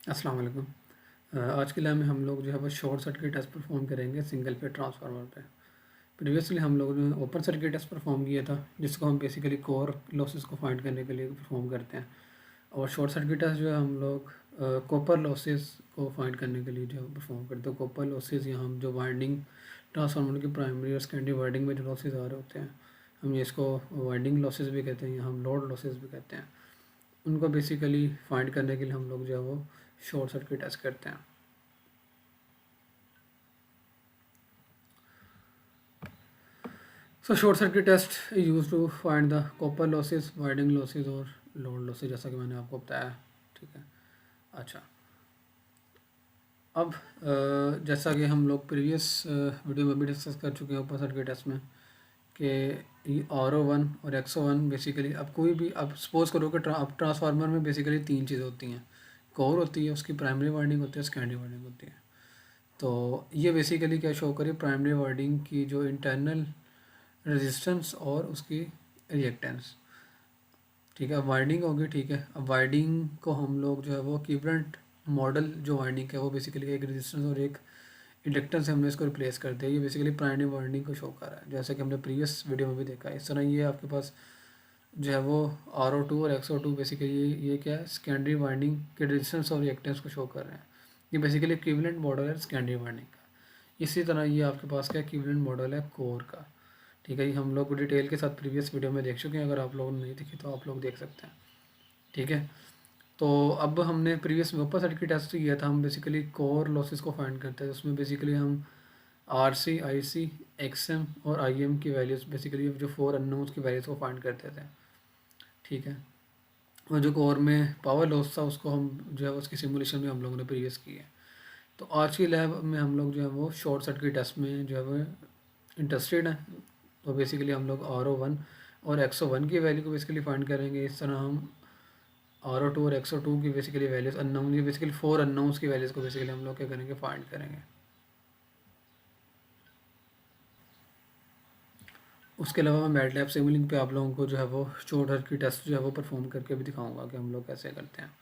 अस्सलाम वालेकुम। आज के लैब में हम लोग जो है वो शॉर्ट सर्किट टेस्ट परफॉर्म करेंगे सिंगल फेज ट्रांसफार्मर पे। प्रीवियसली हम लोगों ने ओपन सर्किट टेस्ट परफॉर्म किया था, जिसको हम बेसिकली कोर लॉसेस को फाइंड करने के लिए परफॉर्म करते हैं। और शॉर्ट सर्किट टेस्ट जो है हम लोग कॉपर लॉसेस को फाइंड करने के लिए जो है परफॉर्म करते हैं। कॉपर लॉसेस या हम जो वाइंडिंग ट्रांसफार्मर की प्राइमरी और सेकेंडरी वाइंडिंग में जो लॉसेस आ रहे होते हैं, हम ये इसको वाइंडिंग लॉसेस भी कहते हैं या हम लोड लॉसेस भी कहते हैं। उनको बेसिकली फाइंड करने के लिए हम लोग जो है वो शॉर्ट सर्किट टेस्ट करते हैं। So short circuit test is used to find the copper losses, winding losses और load losses, जैसा कि मैंने आपको बताया। ठीक है। अच्छा, अब जैसा कि हम लोग प्रीवियस वीडियो में भी डिस्कस कर चुके हैं ओपन सर्किट टेस्ट में कि R01 और X01 बेसिकली, अब कोई भी, अब सपोज करो कि अब ट्रांसफार्मर में बेसिकली तीन चीज़ें होती हैं। कोर होती है, उसकी प्राइमरी वाइंडिंग होती है, सेकेंडरी वाइंडिंग होती है। तो ये बेसिकली क्या शो करिए, प्राइमरी वाइंडिंग की जो इंटरनल रेजिस्टेंस और उसकी रिएक्टेंस। ठीक है, अब वाइंडिंग होगी। ठीक है, अब वाइंडिंग को हम लोग जो है वो इक्विवेलेंट मॉडल जो वाइंडिंग है वो बेसिकली एक रेजिस्टेंस और एक इंडक्टेंस से हमने इसको रिप्लेस कर दिया। ये बेसिकली प्राइमरी वाइंडिंग को शो कर रहा है, जैसे कि हमने प्रीवियस वीडियो में भी देखा है। इस तरह ये आपके पास जो है वो R02 और X02 बेसिकली ये क्या है, सेकेंडरी वाइंडिंग के रेजिस्टेंस और रिएक्टेंस को शो कर रहे हैं। ये बेसिकली इक्विवेलेंट मॉडल है सेकेंडरी वाइंडिंग का। इसी तरह ये आपके पास क्या इक्विवेलेंट मॉडल है कोर का। ठीक है, ये हम लोग डिटेल के साथ प्रीवियस वीडियो में देख चुके हैं। अगर आप लोगों ने नहीं देखी तो आप लोग देख सकते हैं। ठीक है, तो अब हमने प्रीवियस में ओपन सर्किट टेस्ट किया था। हम बेसिकली कोर लॉसेस को फाइंड करते हैं। उसमें बेसिकली हम RC, IC, XM और IM की वैल्यूज़, बेसिकली जो फोर अननोन्स की वैल्यूज़ को फाइंड करते थे। ठीक है, और जो कोर में पावर लॉस था उसको हम जो है उसकी सिमुलेशन में हम लोगों ने प्रीवियस की है। तो आज की लैब में हम लोग जो है वो शॉर्ट सर्किट टेस्ट में जो है वो इंटरेस्टेड हैं। तो बेसिकली हम लोग R01 और X01 की वैल्यू को बेसिकली फाइंड करेंगे। इस तरह हम R02 और X02 की बेसिकली वैल्यूज अननोन, ये बेसिकली फोर अननोन्स की वैल्यूज़ को बेसिकली हम लोग क्या करेंगे, फाइंड करेंगे। उसके अलावा मैं मैटलैब सिमुलिंक पे आप लोगों को जो है वो शॉर्ट सर्किट टेस्ट जो है वो परफॉर्म करके भी दिखाऊंगा कि हम लोग कैसे करते हैं।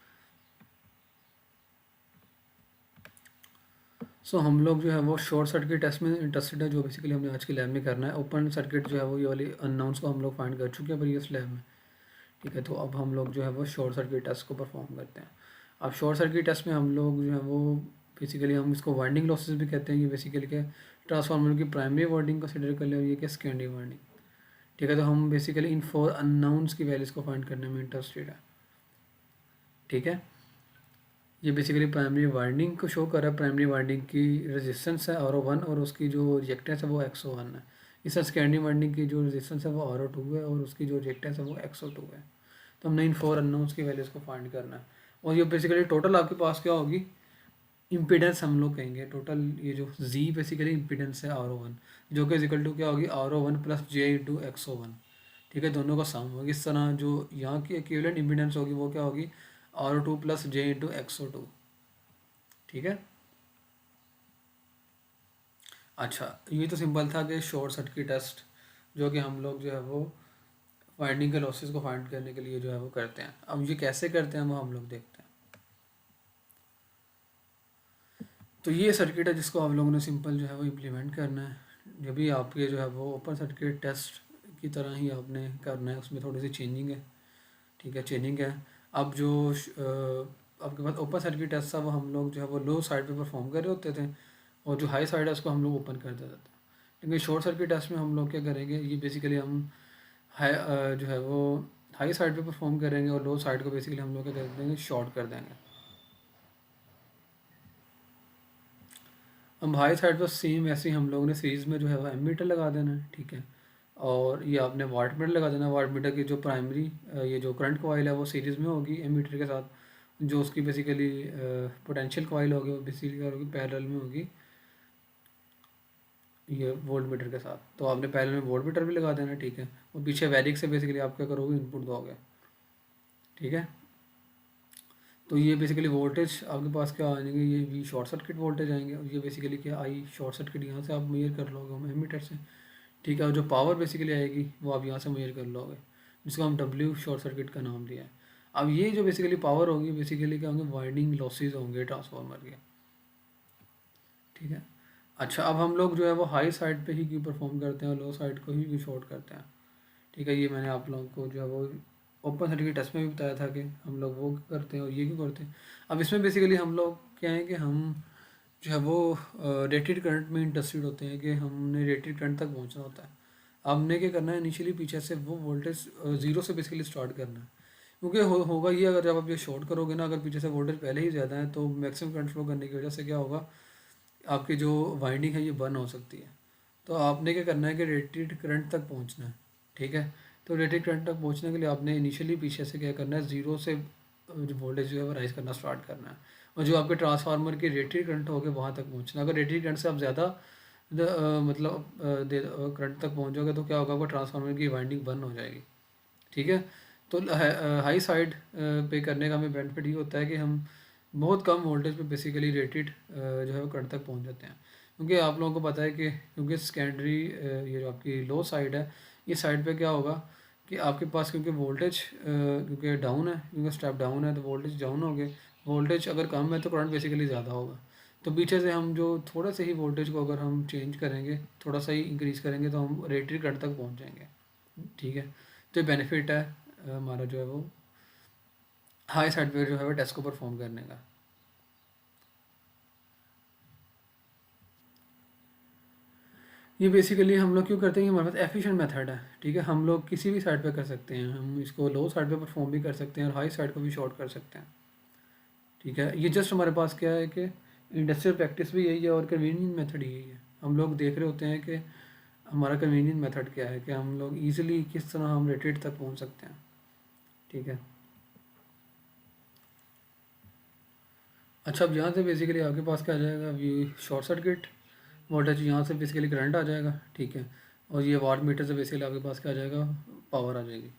हम लोग जो है वो शॉर्ट सर्किट टेस्ट में इंटरेस्टेड है, जो बेसिकली हमने आज की लैब में करना है। ओपन सर्किट जो है वो ये वाली अननोन्स को हम लोग फाइंड कर चुके हैं प्रीवियस लैब में। ठीक है, तो अब हम लोग जो है वो शॉर्ट सर्किट टेस्ट को परफॉर्म करते हैं। अब शॉर्ट सर्किट टेस्ट में हम लोग जो है वो बेसिकली हम इसको वाइंडिंग लॉसेस भी कहते हैं। ये बेसिकली क्या, ट्रांसफार्मर की प्राइमरी वाइंडिंग कंसिडर कर ले और ये क्या सेकेंडरी वाइंडिंग। ठीक है, तो हम बेसिकली इन फोर अननाउंस की वैल्यूज़ को फाइंड करने में इंटरेस्टेड है। ठीक है, ये बेसिकली प्राइमरी वाइंडिंग को शो कर रहा है। प्राइमरी वाइंडिंग की रेजिस्टेंस है R01 और उसकी जो रिएक्टेंस है वो X01 है। इस सेकेंडरी वाइंडिंग की जो रेजिस्टेंस है वो R02 है और उसकी जो रिएक्टेंस है वो X02 है। तो हमने इन फोर अननोन्स की वैल्यूज़ को फाइंड करना है। और ये बेसिकली टोटल आपके पास क्या होगी, इम्पीडेंस हम लोग कहेंगे टोटल। ये जो Z बेसिकली इम्पीडेंस है R01, जो कि इक्वल टू क्या होगी, R01 plus J into X01। ठीक है, दोनों का सम होगी। इस तरह जो यहाँ की इक्विवेलेंट इम्पीडेंस होगी वो क्या होगी, R02 plus J into X02। ठीक है, अच्छा, ये तो सिंपल था कि शॉर्ट सर्किट टेस्ट जो कि हम लोग जो है वो वाइंडिंग के लॉसेस को फाइंड करने के लिए जो है वो करते हैं। अब ये कैसे करते हैं वो हम लोग देखते हैं। तो ये सर्किट है जिसको आप लोगों ने सिंपल जो है वो इम्प्लीमेंट करना है। जब भी आपके जो है वो ओपन सर्किट टेस्ट की तरह ही आपने करना है, उसमें थोड़ी सी चेंजिंग है। ठीक है, चेंजिंग है। अब जो आपके पास ओपन सर्किट टेस्ट था वो हम लोग जो है वो लो साइड पे परफॉर्म कर रहे होते थे, और जो हाई साइड है उसको हम लोग ओपन कर देते थे। लेकिन शॉर्ट सर्किट टेस्ट में हम लोग क्या करेंगे, ये बेसिकली हम हाई जो है वो हाई साइड पे परफॉर्म करेंगे और लो साइड को बेसिकली हम लोग क्या कर देंगे, शॉर्ट कर देंगे। अब हाई साइड पर सेम ऐसे ही हम लोगों ने सीरीज़ में जो है वो एमीटर लगा देना है। ठीक है, और ये आपने वाट मीटर लगा देना। वाट मीटर की जो प्राइमरी ये जो करंट कॉइल है वो सीरीज़ में होगी एमीटर के साथ। जो उसकी बेसिकली पोटेंशियल कॉइल होगी वो बेसिकली होगी पैरेलल में होगी ये वोल्ट मीटर के साथ। तो आपने पैरेलल में वोल्ट मीटर भी लगा देना। ठीक है, और पीछे वैरिक से बेसिकली आप क्या करोगे, इनपुट दोगे। ठीक है, तो ये बेसिकली वोल्टेज आपके पास क्या आएंगे, ये वी शॉर्ट सर्किट वोल्टेज आएंगे। और ये बेसिकली क्या आई शॉर्ट सर्किट, यहाँ से आप मेजर कर लोगे हम एमीटर से। ठीक है, और जो पावर बेसिकली आएगी वो आप यहाँ से मेजर कर लोगे, जिसको हम W शॉर्ट सर्किट का नाम दिया है। अब ये जो बेसिकली पावर होगी, बेसिकली क्या होंगे, वाइंडिंग लॉसेज होंगे ट्रांसफार्मर के, ठीक है। अच्छा, अब हम लोग जो है वो हाई साइड पे ही क्यों परफॉर्म करते हैं और लो साइड को ही क्यों शॉर्ट करते हैं, ठीक है। ये मैंने आप लोगों को जो है वो ओपन सर्किट टेस्ट में भी बताया था कि हम लोग वो करते हैं और ये क्यों करते हैं। अब इसमें बेसिकली हम लोग क्या है कि हम जो है वो रेटेड करंट में इंटरेस्टेड होते हैं कि हमने रेटेड करंट तक पहुंचना होता है। हमने क्या करना है, इनिशियली पीछे से वो वोल्टेज ज़ीरो से बेसिकली स्टार्ट करना है, क्योंकि होगा ये, अगर जब आप ये शॉर्ट करोगे ना, अगर पीछे से वोल्टेज पहले ही ज़्यादा है तो मैक्सिमम करंट फ्लो करने की वजह से क्या होगा, आपकी जो वाइंडिंग है ये बर्न हो सकती है। तो आपने क्या करना है कि रेटेड करंट तक पहुंचना है, ठीक है। तो रेटेड करंट तक पहुंचने के लिए आपने इनिशियली पीछे से क्या करना है, ज़ीरो से जो वोल्टेज जो है वो राइज करना स्टार्ट करना है, और जो आपके ट्रांसफार्मर की रेटेड करंट होगी वहाँ तक पहुंचना है। अगर रेटेड करंट से आप ज़्यादा मतलब करंट तक पहुँच जाओगे तो क्या होगा, आपका ट्रांसफार्मर की वाइंडिंग बर्न हो जाएगी, ठीक है। तो हाई साइड पे करने का हमें बेनिफिट ये होता है कि हम बहुत कम वोल्टेज पे बेसिकली रेटेड जो है वो करंट तक पहुंच जाते हैं, क्योंकि आप लोगों को पता है कि क्योंकि सेकेंडरी ये जो आपकी लो साइड है, ये साइड पे क्या होगा कि आपके पास क्योंकि वोल्टेज क्योंकि डाउन है, क्योंकि स्टेप डाउन है तो वोल्टेज डाउन हो गए, वोल्टेज अगर कम है तो करंट बेसिकली ज़्यादा होगा। तो पीछे से हम जो थोड़ा सा ही वोल्टेज को अगर हम चेंज करेंगे, थोड़ा सा ही इंक्रीज़ करेंगे तो हम रेटेड करंट तक पहुँच जाएंगे, ठीक है। तो ये बेनिफिट है हमारा जो है वो हाई साइड पे जो है वो टेस्ट को परफॉर्म करने का। ये बेसिकली हम लोग क्यों करते हैं, हमारे पास एफिशिएंट मेथड है, ठीक है। हम लोग किसी भी साइड पे कर सकते हैं, हम इसको लो साइड पे परफॉर्म भी कर सकते हैं और हाई साइड को भी शॉर्ट कर सकते हैं, ठीक है। ये जस्ट हमारे पास क्या है कि इंडस्ट्रियल प्रैक्टिस भी यही है और कन्वीनियंट मेथड यही है। हम लोग देख रहे होते हैं कि हमारा कन्वीनियंट मेथड क्या है, कि हम लोग ईजिली किस तरह हम रेटेड तक पहुँच सकते हैं, ठीक है। अच्छा, अब यहाँ से बेसिकली आपके पास क्या आ जाएगा, अब ये शॉर्ट सर्किट वोल्टेज, यहाँ से बेसिकली करंट आ जाएगा, ठीक है। और ये वाट मीटर से बेसिकली आपके पास क्या आ जाएगा, पावर आ जाएगी।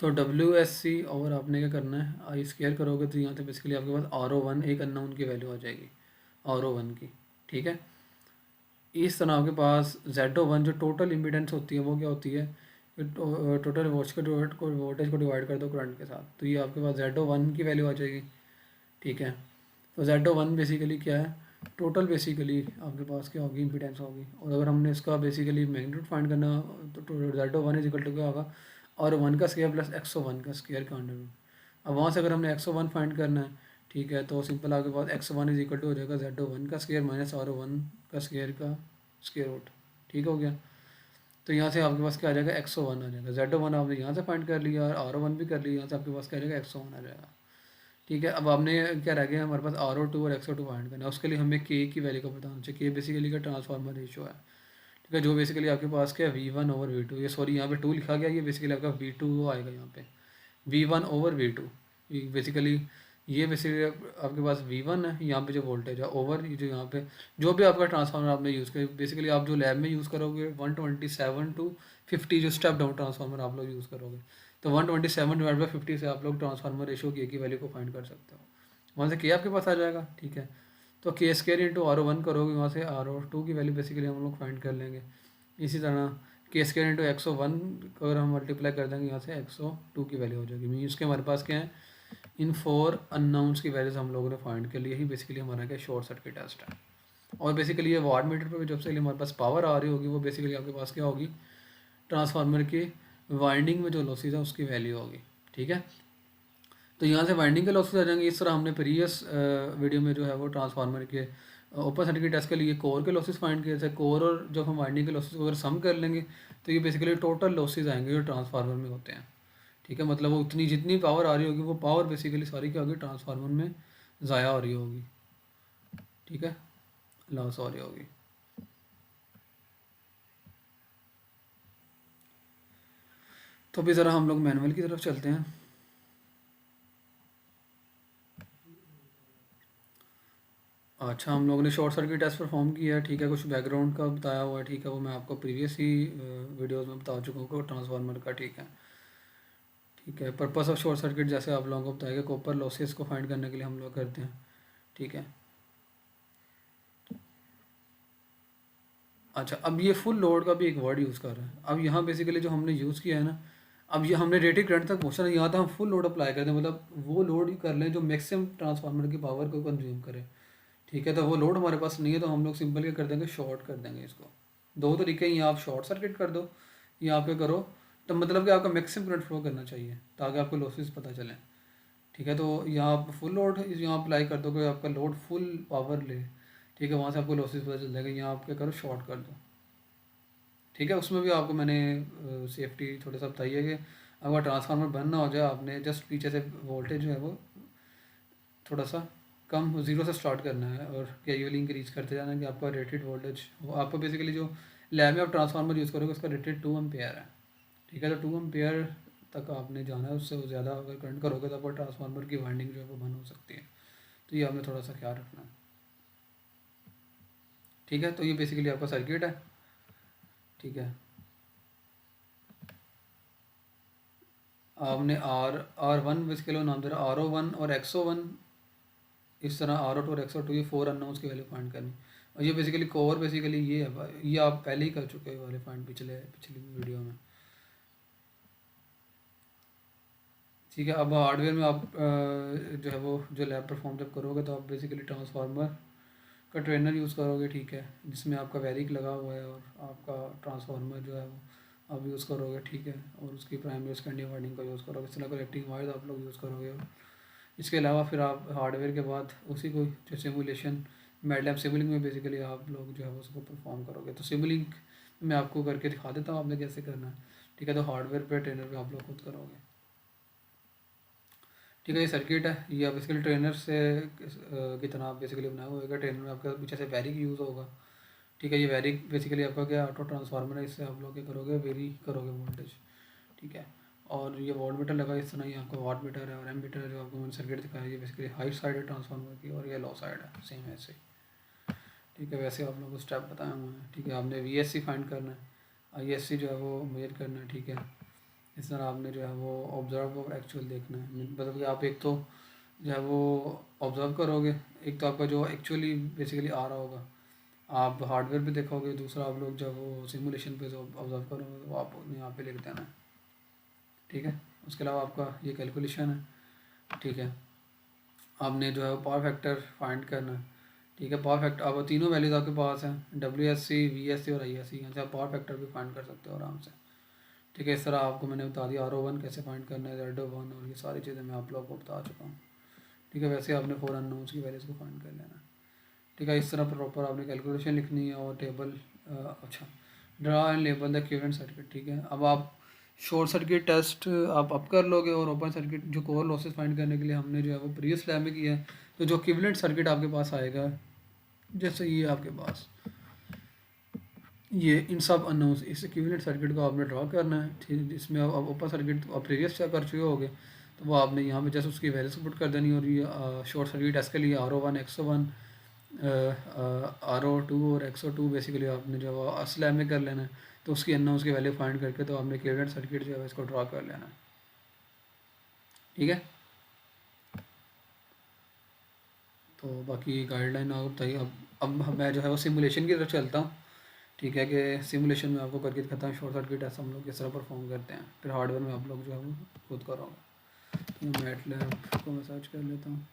तो डब्ल्यू एस सी और आपने क्या करना है, आई स्केयर करोगे तो यहाँ से बेसिकली आपके पास आर ओ वन एक अननोन की वैल्यू आ जाएगी, आर ओ वन की, ठीक है। इस तरह आपके पास जेड ओ वन जो टोटल इम्पीडेंस होती है वो क्या होती है, टोटल वोल्टेज को डिवाइड कर दो करंट के साथ, तो ये आपके पास जेड ओ वन की वैल्यू आ जाएगी, ठीक है। तो जेड ओ वन बेसिकली क्या है, टोटल बेसिकली आपके पास क्या होगी, इम्पीडेंस होगी। और अगर हमने इसका बेसिकली मैग्नीट्यूड फाइंड करना तो Z O one is equal to क्या होगा, और वन का square plus X O one का स्केयर का अंडर रूट। अब वहाँ से अगर हमने एक्स ओ वन फाइंड करना है, ठीक है, तो सिंपल आपके पास X one is equal to हो जाएगा जेड ओ वन का square minus R O one का स्केयर रूट, ठीक हो गया। तो यहाँ से आपके पास क्या आ जाएगा, एक्स ओ वन आ जाएगा, जेड ओ वन आपने यहाँ से फाइंड कर लिया और आर ओ वन भी कर लिया, यहाँ से आपके पास क्या आ जाएगा, एक्स ओ वन आ जाएगा, ठीक है। अब आपने क्या रह गया, हमारे पास आर ओ टू और एक्स ओ टू फाइंड करना है, उसके लिए हमें के की वैल्यू का पता होना चाहिए। के बेसिकली का ट्रांसफार्मर रेशियो है, ठीक है, जो बेसिकली आपके पास क्या है, V one over V two, ये सॉरी यहाँ पे टू लिखा गया, ये बेसिकली आपका वी टू आएगा यहाँ पे, V one over V two. Basically ये बेसिकली आपके पास वी वन है, यहाँ पे जो वोल्टेज है ओवर जो यहाँ पे जो भी आपका ट्रांसफार्मर आपने यूज़ किया, बेसिकली आप जो लैब में यूज़ करोगे 127 टू 50 जो स्टेप डाउन ट्रांसफार्मर आप लोग यूज़ करोगे, तो 127 डिवाइड बाई 50 से आप लोग ट्रांसफार्मर रेशियो के की वैल्यू को फाइंड कर सकते हो। वहाँ से के आपके पास आ जाएगा, ठीक है। तो K square into R O one करोगे, वहाँ से आर ओ टू की वैल्यू बेसिकली हम लोग फाइंड कर लेंगे। इसी तरह K square into X O one को अगर हम मल्टीप्लाई कर देंगे, यहाँ से एक्स ओ टू की वैल्यू हो जाएगी। मीन्स के हमारे पास क्या है, इन फोर अननाउंस की वैल्यूज हम लोगों ने फाइंड कर ली, यही बेसिकली हमारा क्या शॉर्ट सर्किट टेस्ट है। और बेसिकली ये वाट मीटर पर जब से हमारे पास पावर आ रही होगी, वो बेसिकली आपके पास क्या होगी, ट्रांसफार्मर की वाइंडिंग में जो लॉसेज है उसकी वैल्यू होगी, ठीक है। तो यहाँ से वाइंडिंग के लॉसेज आ जाएंगे। इस तरह हमने प्रीवियस वीडियो में जो है वो ट्रांसफार्मर के ओपन सर्किट टेस्ट के लिए कोर के लॉसेज फाइंड किए थे। कोर और जब हम वाइंडिंग के लॉसेज को अगर सम कर लेंगे तो ये बेसिकली टोटल लॉसेज आएंगे जो ट्रांसफार्मर में होते हैं, ठीक है। मतलब वो उतनी जितनी पावर आ रही होगी वो पावर बेसिकली सारी क्या होगी, ट्रांसफार्मर में ज़ाया हो रही होगी, ठीक है, लॉस हो रही होगी। तो अभी ज़रा हम लोग मैनुअल की तरफ चलते हैं। अच्छा, हम लोगों ने शॉर्ट सर्किट टेस्ट परफॉर्म किया है, ठीक है, कुछ बैकग्राउंड का बताया हुआ है, ठीक है, वो मैं आपको प्रीवियस ही वीडियोस में बता चुका हूँ ट्रांसफार्मर का, ठीक है। ठीक है, पर्पस ऑफ शॉर्ट सर्किट जैसे आप लोगों को बताया कि कॉपर लॉसेस को फाइंड करने के लिए हम लोग करते हैं, ठीक है। अच्छा, अब ये फुल लोड का भी एक वर्ड यूज़ कर रहा है। अब यहाँ बेसिकली जो हमने यूज़ किया है ना, अब ये हमने रेटेड करंट तक पहुँचना है, यहाँ तो हम फुल लोड अप्लाई कर दें, मतलब वो लोड ही कर लें जो मैक्सिमम ट्रांसफार्मर की पावर को कंज्यूम करे। ठीक है, तो वो लोड हमारे पास नहीं है, तो हम लोग सिंपल क्या कर देंगे, शॉर्ट कर देंगे इसको। दो तरीके हैं, या आप शॉर्ट सर्किट कर दो, या आप क्या करो, तो मतलब कि आपका मैक्सिमम करंट फ्लो करना चाहिए ताकि आपको लॉसेस पता चलें। ठीक है, तो यहाँ आप फुल लोड यहाँ अप्लाई कर दो कि आपका लोड फुल पावर ले। ठीक है, वहाँ से आपको लॉसेस पता चल जाएगा। यहाँ आप क्या करो, शॉर्ट कर दो। ठीक है, उसमें भी आपको मैंने सेफ्टी थोड़ा सा बताई है कि अगर ट्रांसफार्मर बंद ना हो जाए, आपने जस्ट पीछे से वोल्टेज जो है वो थोड़ा सा कम, ज़ीरो से स्टार्ट करना है और कैजुअली इंक्रीज करते जाना है कि आपका रेटेड वोल्टेज वो आपको बेसिकली जो लैब में आप ट्रांसफार्मर यूज़ करोगे उसका रेटेड 2 एम्पेयर है। ठीक है, तो 2 एम्पेयर तक आपने जाना है, उससे ज़्यादा अगर करंट करोगे तो आपका ट्रांसफार्मर की वाइंडिंग जो है वो बंद हो सकती है। तो ये आपने थोड़ा सा ख्याल रखना है। ठीक है, तो ये बेसिकली आपका सर्किट है। ठीक है, आपने आर वन बेसिकली नाम दे रहा, R01 और XO1, इस तरह R02 और XO2, ये 4 अननोन्स की वैल्यू फाइंड करनी। और ये बेसिकली कोर बेसिकली ये है ये आप पहले ही कर चुके हो वाले फाइंड पिछली वीडियो में। ठीक है, अब हार्डवेयर में आप जो है वो जो लैब परफॉर्म जब करोगे तो आप बेसिकली ट्रांसफार्मर का ट्रेनर यूज़ करोगे। ठीक है, जिसमें आपका वैरिक लगा हुआ है और आपका ट्रांसफार्मर जो है वो आप यूज़ करोगे। ठीक है, और उसकी प्राइमरी सेकेंडरी वाइंडिंग का यूज़ करोगे, इस तरह कलेक्टिंग वायर आप लोग यूज़ करोगे। इसके अलावा फिर आप हार्डवेयर के बाद उसी को जो सिमुलेशन मैटलैब सिमुलिंक में बेसिकली आप लोग जो है वो उसको परफॉर्म करोगे। तो सिमुलिंक मैं आपको करके दिखा देता हूँ आपने कैसे करना है। ठीक है, तो हार्डवेयर पे ट्रेनर पे आप लोग खुद करोगे। ठीक है, ये सर्किट है, ये आप बेसिकली ट्रेनर से कितना आप बेसिकली बनाया होगा। ट्रेनर में आपका पीछे से वैरिक यूज़ होगा। ठीक है, ये वैरिक बेसिकली आपका क्या ऑटो ट्रांसफार्मर है, इससे आप लोग क्या करोगे, वेरी करोगे वोल्टेज। ठीक है, और ये वोल्ट मीटर लगा इस तरह, ये आपका वाट मीटर है, और एम मीटर है जो आपको मैंने सर्किट दिखाया, ये बेसिकली हाई साइड है ट्रांसफार्मर की और ये लो साइड है, सेम ऐसे। ठीक है, वैसे आप लोगों को स्टेप बताया हुआ है। ठीक है, आपने VSC फाइंड करना है, ISC जो है वो मेजर करना है। ठीक है, इस तरह आपने जो है वो ऑब्जर्व और एक्चुअल देखना है, मतलब कि आप एक तो जो है वो ऑब्जर्व करोगे, एक तो आपका जो एक्चुअली बेसिकली आ रहा होगा आप हार्डवेयर पे देखोगे, दूसरा आप लोग जब वो सिमुलेशन पे जो ऑब्जर्व करोगे वो आप यहाँ पे लिख देना है। ठीक है, उसके अलावा आपका ये कैलकुलेशन है। ठीक है, आपने जो है पावर फैक्टर फाइंड करना है। ठीक है, पावर फैक्टर अब तीनों वैल्यूज़ आपके पास हैं, WSC, VSC और ISC, यहाँ से आप पावर फैक्टर भी फाइंड कर सकते हो आराम से। ठीक है, इस तरह आपको मैंने बता दिया R01 कैसे फाइंड करना है, Z01, और ये सारी चीज़ें मैं आप लोगों को बता चुका हूँ। ठीक है, वैसे आपने 4 अननोन्स की वैल्यूज़ को फाइंड कर लेना है। ठीक है, इस तरह प्रॉपर आपने कैलकुलेशन लिखनी है और टेबल अच्छा draw and label the equivalent circuit. ठीक है, अब आप शॉर्ट सर्किट टेस्ट आप अब कर लोगे, और ओपन सर्किट जो कोर लॉसेस फाइंड करने के लिए हमने जो है वो प्रीवियस लैब में किया है। तो जो इक्विवेलेंट सर्किट आपके पास आएगा, जैसे ये आपके पास ये इन सब अननोन्स, इस इक्विवेलेंट सर्किट को आपने ड्रा करना है। ठीक, जिसमें आप ओपन सर्किट आप प्रीवियस चेक कर चुके होगे, तो वो आपने यहाँ पे जैसे उसकी वैल्यूज पुट कर देनी। और ये शॉर्ट सर्किट टेस्ट के लिए R01, XO1, R02 और XO2 बेसिकली आपने जो स्लैब में कर लेना है। तो उसकी अननोन्स की वैल्यू फाइंड करके तो आपने इक्विवेलेंट सर्किट जो है इसको ड्रा कर लेना है। ठीक है, तो बाकी गाइडलाइन आप बताइए। अब मैं जो है वो सिमुलेशन की तरफ चलता हूँ। ठीक है, कि सिमुलेशन में आपको करके दिखाता हूँ शॉर्ट सर्किट टेस्ट हम लोग किस तरह परफॉर्म करते हैं, फिर हार्डवेयर में आप लोग जो है वो खुद करोगे। तो मैटलैब को मैं सर्च कर लेता हूँ।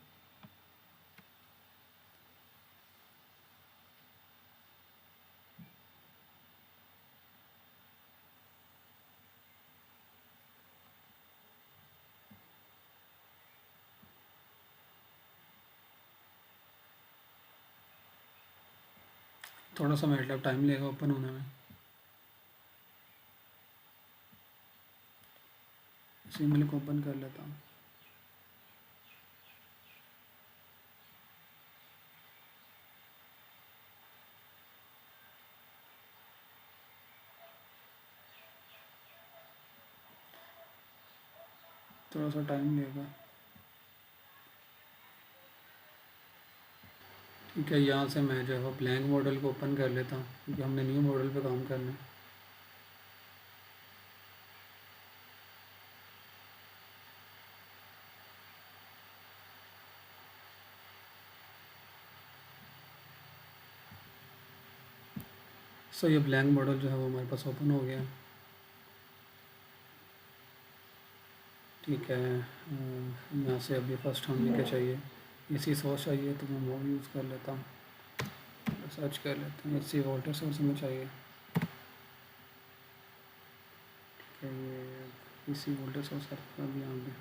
थोड़ा सा मैटलैब टाइम लेगा ओपन होने में, सिमुलिंक ओपन कर लेता हूँ। थोड़ा सा टाइम लेगा। ठीक है, यहाँ से मैं जो है वो ब्लैंक मॉडल को ओपन कर लेता हूँ क्योंकि हमने न्यू मॉडल पे काम करना है। सो ये ब्लैंक मॉडल जो है वो हमारे पास ओपन हो गया है। ठीक है। यहाँ से अभी फर्स्ट हमें क्या चाहिए, एसी सोर्स चाहिए, तो मैं वो यूज़ कर लेता हूँ, सर्च कर लेते हैं। एसी वोल्टेज सोर्स हमें चाहिए। ठीक है, ये एसी वोल्टेज सोर्स अभी यहाँ पे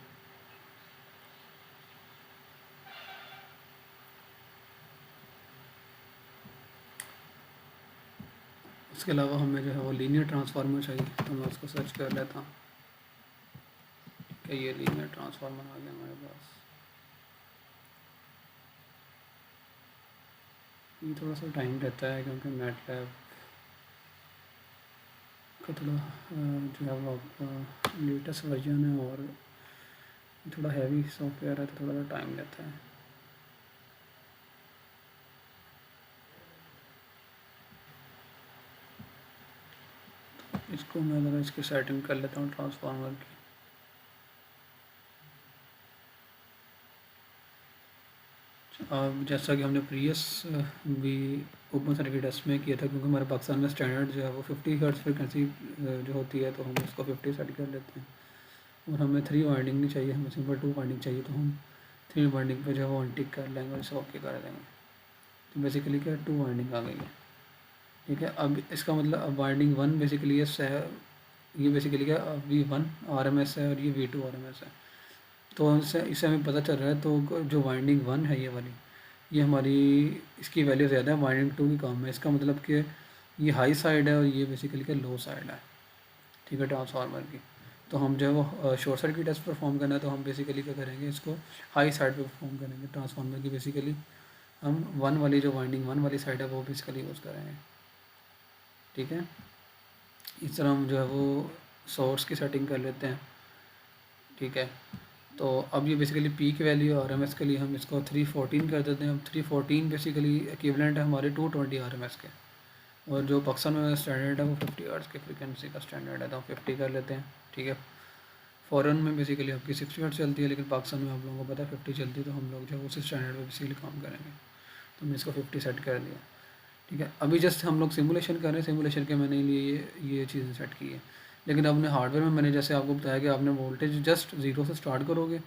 उसके अलावा हमें जो है वो लीनियर ट्रांसफार्मर चाहिए, तो मैं उसको सर्च कर लेता हूँ। ठीक है, ये लीनियर ट्रांसफार्मर आ गया हमारे पास। ये थोड़ा सा टाइम रहता है क्योंकि मैटलैब का थोड़ा जो है वो आपका लेटेस्ट वर्जन है और थोड़ा हैवी सॉफ्टवेयर है, तो थोड़ा सा टाइम लेता है। इसको मैं ज़रा इसकी सेटिंग कर लेता हूँ ट्रांसफार्मर की। अब जैसा कि हमने प्रीवियस भी ओपन सर्किट टेस्ट में किया था, क्योंकि हमारे पाकिस्तान में स्टैंडर्ड जो है वो 50 हर्ट्ज फ्रिक्वेंसी जो होती है, तो हम उसको 50 सेट कर लेते हैं। और हमें 3 वाइंडिंग नहीं चाहिए, हमें सिंपल 2 वाइंडिंग चाहिए, तो हम 3 वाइंडिंग पे जो है वो अनटिक कर लेंगे और इसे ओके कर देंगे। तो बेसिकली क्या 2 वाइंडिंग आ गई है। ठीक है, अब इसका मतलब अब वाइंडिंग 1 बेसिकली ये बेसिकली क्या V1 RMS है और ये V2 RMS है। तो इससे हमें पता चल रहा है, तो जो वाइंडिंग 1 है ये वाली, ये हमारी इसकी वैल्यू ज़्यादा है, वाइंडिंग 2 की कम है। इसका मतलब कि ये हाई साइड है और ये बेसिकली क्या लो साइड है। ठीक है, ट्रांसफार्मर की। तो हम जो है वो शॉर्ट सर्किट टेस्ट परफॉर्म करना है, तो हम बेसिकली क्या करेंगे, इसको हाई साइड पे परफॉर्म करेंगे ट्रांसफार्मर की। बेसिकली हम 1 वाली जो वाइंडिंग 1 वाली साइड है वो बेसिकली यूज़ करेंगे। ठीक है, इस तरह हम जो है वो सोर्स की सेटिंग कर लेते हैं। ठीक है, तो अब ये बेसिकली पीक वैल्यू RMS के लिए हम इसको 314 कर देते हैं। अब 314 बेसिकली इक्विवेलेंट है हमारे 220 RMS के, और जो पाकिस्तान में स्टैंडर्ड है वो 50 हर्ट्ज की फ्रिक्वेंसी का स्टैंडर्ड है, तो हम 50 कर लेते हैं। ठीक है, फ़ॉरेन में बेसिकली आपकी 60 हर्ट्ज चलती है, लेकिन पाकिस्तान में आप लोगों को पता है 50 चलती है, तो हम लोग जो है उसी स्टैंडर्ड पर बेसिकली काम करेंगे। तो हमने इसको 50 सेट कर दिया। ठीक है, अभी जस्ट हम लोग सिमुलेशन कर रहे हैं, सिमुलेशन के मैंने लिए ये चीज़ें सेट की है। लेकिन अपने हार्डवेयर में मैंने जैसे आपको बताया कि आपने वोल्टेज जस्ट ज़ीरो से स्टार्ट करोगे।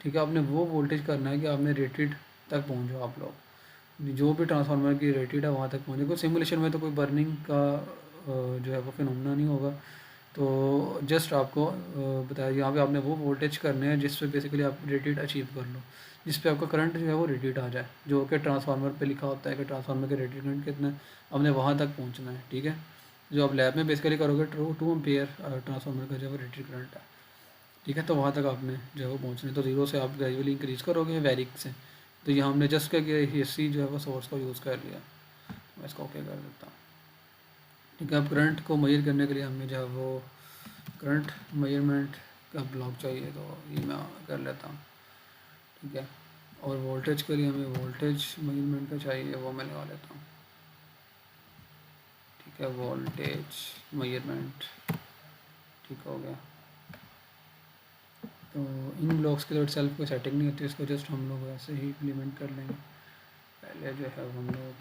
ठीक है, आपने वो वोल्टेज करना है कि आपने रेटेड तक पहुँचो आप लोग, जो भी ट्रांसफार्मर की रेटेड है वहाँ तक पहुँचे। कोई सिमुलेशन में तो कोई बर्निंग का जो है वो फिनोमेना नहीं होगा। तो जस्ट आपको बताया यहाँ पे आपने वो वोल्टेज करने हैं जिस पे बेसिकली आप रेटेड अचीव कर लो, जिस पे आपका करंट जो है वो रेटेड आ जाए, जो कि ट्रांसफार्मर पे लिखा होता है कि ट्रांसफार्मर के रेटेड करंट कितना है, आपने वहाँ तक पहुँचना है। ठीक है, जो आप लैब में बेसिकली करोगे 2 एम्पेयर ट्रांसफार्मर का जो है रेटेड करंट है। ठीक है, तो वहाँ तक आपने जो है वो पहुँचना है। तो ज़ीरो से आप ग्रेजुअली इंक्रीज़ करोगे वैरिक से। तो यहाँ हमने जस्ट क्या किया, AC जो है वो सोर्स को यूज़ कर लिया। मैं इसको ओके कर देता हूँ। ठीक है, अब करंट को मेजर करने के लिए हमें जो है वो करंट मेजरमेंट का ब्लॉक चाहिए, तो ये मैं कर लेता हूँ। ठीक है, और वोल्टेज के लिए हमें वोल्टेज मेजरमेंट का चाहिए, वो मैं लगा लेता हूँ। ठीक है, वोल्टेज मेजरमेंट ठीक हो गया। तो इन ब्लॉक्स के लिए सेल्फ कोई सेटिंग नहीं होती, इसको जस्ट हम लोग ऐसे ही इम्प्लीमेंट कर लेंगे। पहले जो है हम लोग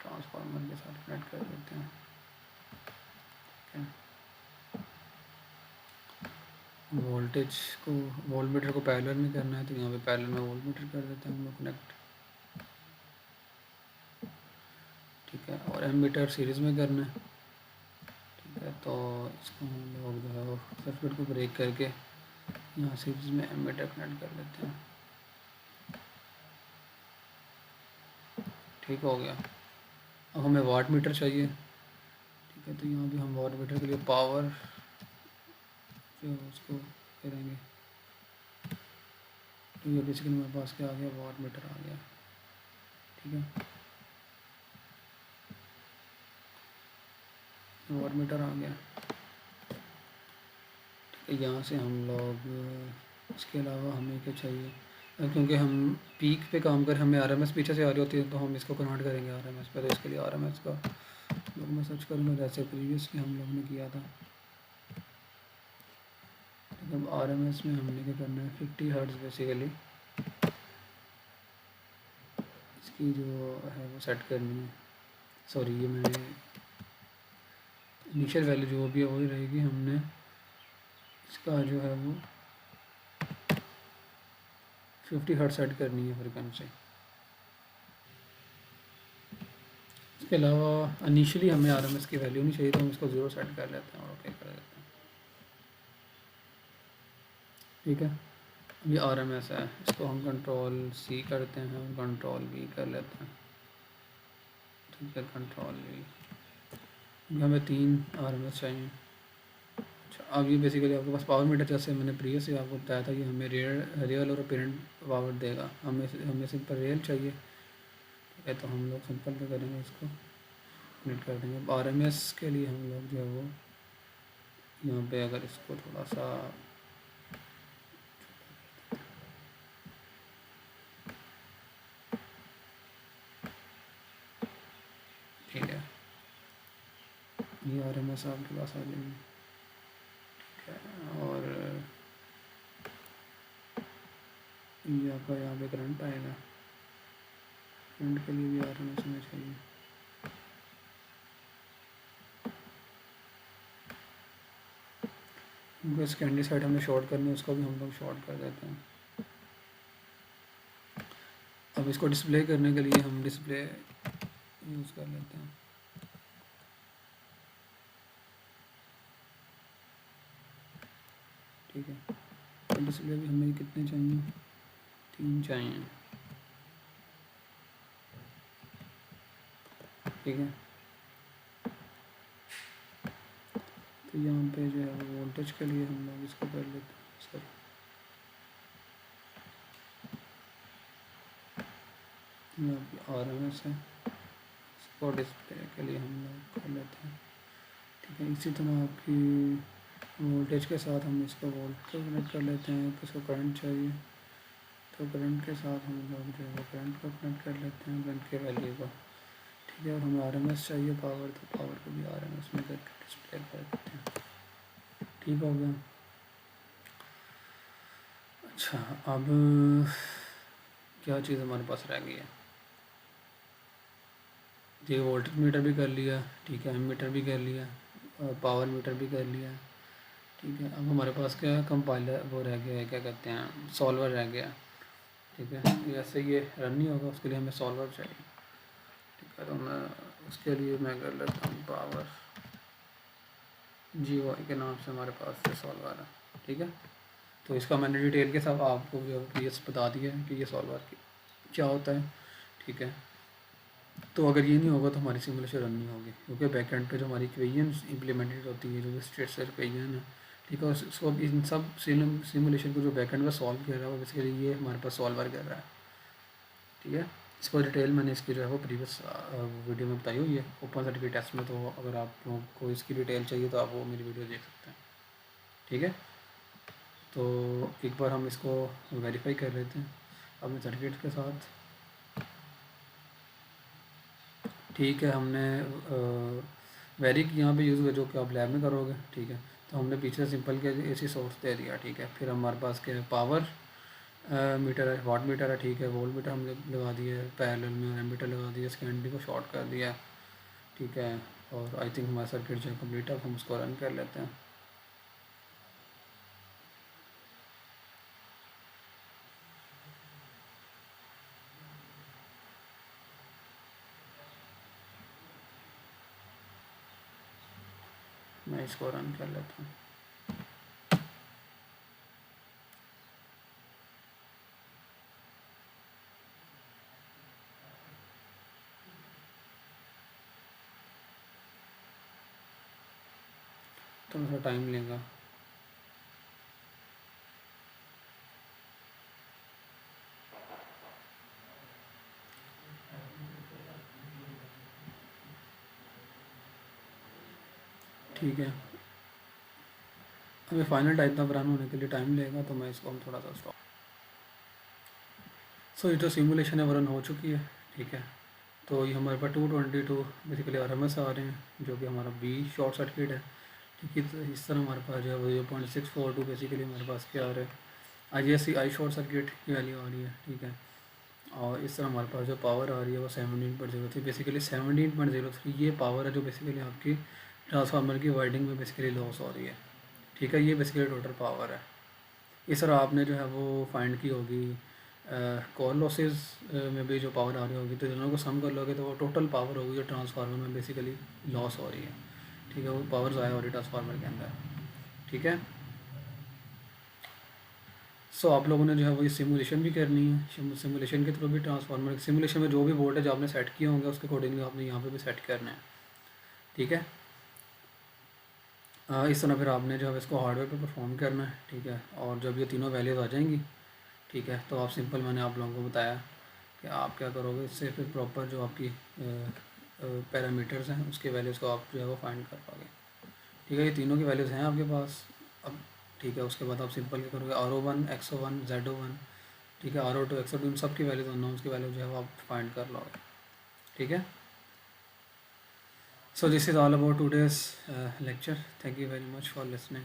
ट्रांसफार्मर के साथ कनेक्ट कर देते हैं। ठीक है, वोल्टेज को वोल्टमीटर को पैरेलल में करना है, तो यहाँ पे पैरेलल में वोल्टमीटर कर देते हैं हम लोग कनेक्ट। ठीक है, और एमीटर सीरीज़ में करना है। ठीक है, तो इसको हम लोग जो है सर्किट को ब्रेक करके यहाँ सीरीज़ में एमीटर कनेक्ट कर लेते हैं। ठीक हो गया। अब हमें वाट मीटर चाहिए। ठीक है, तो यहाँ भी हम वाट मीटर के लिए पावर जो है उसको करेंगे। तो ये बेसिकली मेरे पास क्या आ गया, वाट मीटर आ गया। ठीक है, वाट मीटर आ गया। ठीक है, यहाँ से हम लोग इसके अलावा हमें क्या चाहिए, क्योंकि हम पीक पे काम कर, हमें RMS पीछे से आ रही होती है, तो हम इसको कन्वर्ट करेंगे RMS पे। तो इसके लिए RMS का लोग मैं सर्च करूँगा जैसे प्रीवियसली हम लोग ने किया था। ठीक है, अब RMS में हमने क्या करना है, 50 हर्ट्ज बेसिकली इसकी जो है वो सेट करनी है। सॉरी, ये मैंने इनिशियल वैल्यू जो भी है वही रहेगी। हमने इसका जो है वो 50 हर्ट्ज सेट करनी है फ्रिक्वेंसी। इसके अलावा इनिशियली हमें आरएमएस की वैल्यू नहीं चाहिए, तो हम इसको 0 सेट कर लेते हैं और ओके कर देते हैं। ठीक है, ये आरएमएस है, इसको हम कंट्रोल सी करते हैं और कंट्रोल वी कर लेते हैं। ठीक है, कंट्रोल वी, हमें 3 आरएमएस चाहिए। अच्छा, अब ये बेसिकली आपके पास पावर मीटर, जैसे मैंने प्रीवियस से आपको बताया था, कि हमें रियल और पेरेंट पावर देगा। हमें सिंपल रियल चाहिए। ठीक है, तो हम लोग सिंपल पे करेंगे, इसको कनेक्ट कर देंगे। अब आरएमएस के लिए हम लोग जो है वो यहाँ पे अगर इसको थोड़ा सा ठीक है, ये आरएमएस आपके पास आ जाएंगे। ठीक है, और ये आपका यहाँ पे करंट आएगा। करंट के लिए भी आरएमएस में चाहिए। बस कैंडी साइड हमें शॉर्ट करनी है, उसको भी हम लोग शॉर्ट कर देते हैं। अब इसको डिस्प्ले करने के लिए हम डिस्प्ले यूज़ कर लेते हैं। ठीक है, तो डिस्प्ले भी हमें कितने चाहिए, 3 चाहिए। ठीक है, तो यहाँ पे जो है वोल्टेज के लिए हम लोग इसको कर लेते हैं सर। यहाँ पे आरएमएस है, इसको डिस्प्ले के लिए हम लोग कर लेते हैं। ठीक है, इसी तरह आपकी वोल्टेज के साथ हम इसको वोल्ट को कनेक्ट कर लेते हैं। किसको करंट चाहिए, तो करंट के साथ हम लोग जो है करंट को कनेक्ट कर लेते हैं, करंट के वैल्यू को। ठीक है, और हमें आरएमएस चाहिए पावर, तो पावर को भी आरएमएस में करके डिस्प्ले कर देते हैं। ठीक हो गया। अच्छा, अब क्या चीज़ हमारे पास रह गई है, ये वोल्टेज मीटर भी कर लिया। ठीक है, एमीटर भी कर लिया, और पावर मीटर भी कर लिया। ठीक है, अब हमारे पास क्या है, कंपाइलर वो रह गया है, क्या कहते हैं, सॉल्वर रह गया। ठीक है, जैसे ये रन नहीं होगा, उसके लिए हमें सॉल्वर चाहिए। ठीक है, तो मैं उसके लिए मैं कर लेता हूँ पावर GUI के नाम से हमारे पास ये सॉल्वर है। ठीक है, तो इसका मैंने डिटेल के साथ आपको ये बता दिया है कि ये सॉल्वर क्या होता है। ठीक है, तो अगर ये नहीं होगा तो हमारी सिमुलेशन रन नहीं होगी, क्योंकि बैकएंड पे जो हमारी इक्वेशन इम्प्लीमेंटेड होती है, जो स्ट्रेट से इक्वेशन है। ठीक है, उसको इन सब सिमुलेशन को जो बैकएंड पे सॉल्व कर रहा है, वो बेसिकली ये हमारे पास सॉल्वर कर रहा है। ठीक है, इसको डिटेल मैंने इसकी जो है वो प्रीवियस वीडियो में बताई हुई है ओपन सर्किट टेस्ट में, तो अगर आप लोगों को इसकी डिटेल चाहिए तो आप वो मेरी वीडियो देख सकते हैं। ठीक है, तो एक बार हम इसको वेरीफाई कर लेते हैं अपने सर्किट के साथ। ठीक है, हमने वेरिक यहाँ पे यूज़ हुआ, जो कि आप लैब में करोगे। ठीक है, तो हमने पीछे सिंपल के AC सोर्स दे दिया। ठीक है, फिर हमारे पास क्या है, पावर मीटर है, वाट मीटर है। ठीक है, वोल्ट मीटर हमने लगा दिया है पैरेलल में, एमीटर लगा दिया, स्कैंडी को शॉर्ट कर दिया। ठीक है, और आई थिंक हमारा सर्किट जो है कम्प्लीट है, हम उसको रन कर लेते हैं। मैं इसको रन कर लेता हूँ। थोड़ा सा टाइम लेगा। ठीक है, अभी फाइनल टाइप का रन होने के लिए टाइम लेगा, तो मैं इसको हम थोड़ा सा स्टॉप। सो ये जो सिमुलेशन है वो रन हो चुकी है। ठीक है, तो ये हमारे पास 222 बेसिकली RMS आ रहे हैं, जो कि हमारा B शॉर्ट सर्किट है। ठीक है, तो इस तरह हमारे पास जो है वो 0.642 बेसिकली हमारे पास क्या आ रहा है, ISC शॉर्ट सर्किट की वैल्यू आ रही है। ठीक है, और इस तरह हमारे पास जो पावर आ रही है वो 17.03, बेसिकली 17.03 ये पावर है जो बेसिकली आपकी ट्रांसफार्मर की वाइडिंग में बेसिकली लॉस हो रही है। ठीक है, ये बेसिकली टोटल पावर है। इस तरह आपने जो है वो फाइंड की होगी कोर लॉसेस में भी जो पावर आ रही होगी, तो दोनों को सम कर लोगे तो वो टोटल पावर होगी जो ट्रांसफार्मर में बेसिकली लॉस हो रही है। ठीक है, वो पावर ज़ाया हो रही है ट्रांसफार्मर के अंदर। ठीक है, सो आप लोगों ने जो है वो ये सिमुलेशन भी करनी है। सिमुलेशन के थ्रू भी ट्रांसफार्मर सिमुलेशन में जो भी वोल्टेज आपने सेट किए होंगे उसके अकॉर्डिंगली आपने यहाँ पे भी सेट करना है। ठीक है, इस तरह फिर आपने जो है इसको हार्डवेयर पे परफॉर्म करना है। ठीक है, और जब ये तीनों वैल्यूज़ आ जाएंगी, ठीक है, तो आप सिंपल मैंने आप लोगों को बताया कि आप क्या करोगे, इससे फिर प्रॉपर जो आपकी पैरामीटर्स हैं उसके वैल्यूज़ को आप जो है वो फाइंड कर पाओगे। ठीक है, ये तीनों की वैल्यूज़ हैं आपके पास अब। ठीक है, उसके बाद आप सिंपल क्या करोगे, R01, X01, Z01, ठीक है, R02, X02, इन सब की वैल्यूज़ अननोन्स की वैल्यू जो है वो आप फाइंड कर लोगे। ठीक है, so this is all about today's lecture. Thank you very much for listening.